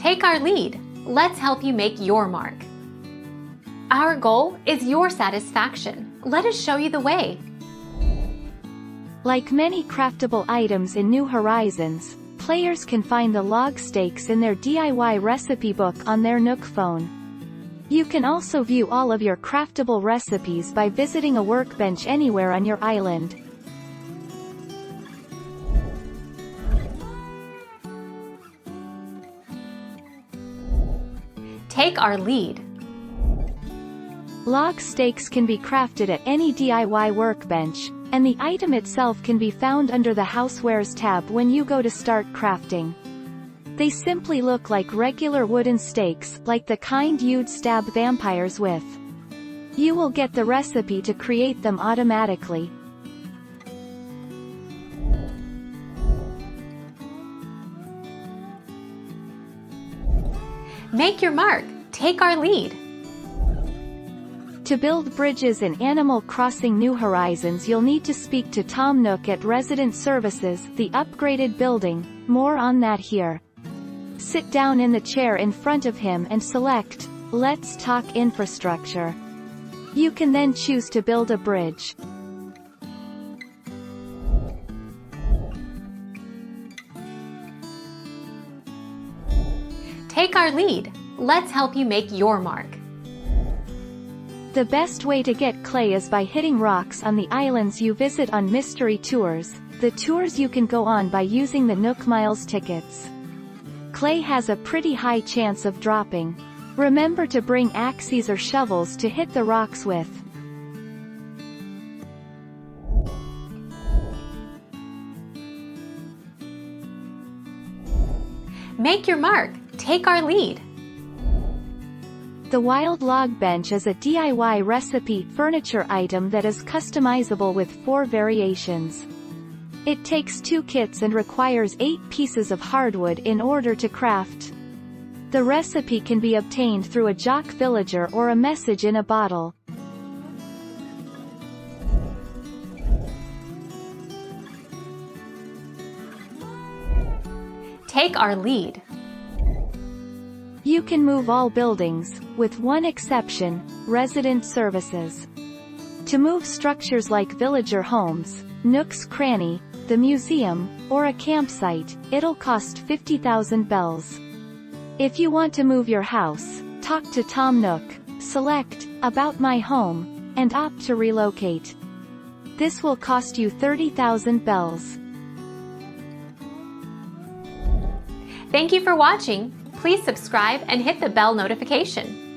Take our lead. Let's help you make your mark. Our goal is your satisfaction. Let us show you the way. Like many craftable items in New Horizons, players can find the log stakes in their DIY recipe book on their Nook phone. You can also view all of your craftable recipes by visiting a workbench anywhere on your island. Take our lead. Log stakes can be crafted at any DIY workbench, and the item itself can be found under the Housewares tab when you go to start crafting. They simply look like regular wooden stakes, like the kind you'd stab vampires with. You will get the recipe to create them automatically. Make your mark. Take our lead. To build bridges in Animal Crossing New Horizons, you'll need to speak to Tom Nook at Resident Services, the upgraded building. More on that here. Sit down in the chair in front of him and select, Let's Talk Infrastructure. You can then choose to build a bridge. Take our lead. Let's help you make your mark. The best way to get clay is by hitting rocks on the islands you visit on mystery tours, the tours you can go on by using the Nook Miles tickets. Clay has a pretty high chance of dropping. Remember to bring axes or shovels to hit the rocks with. Make your mark. Take our lead. The Wild Log Bench is a DIY recipe furniture item that is customizable with 4 variations. It takes 2 kits and requires 8 pieces of hardwood in order to craft. The recipe can be obtained through a Jock Villager or a message in a bottle. Take our lead. You can move all buildings, with one exception, Resident Services. To move structures like villager homes, Nook's Cranny, the museum, or a campsite, it'll cost 50,000 bells. If you want to move your house, talk to Tom Nook, select About My Home, and opt to relocate. This will cost you 30,000 bells. Thank you for watching. Please subscribe and hit the bell notification.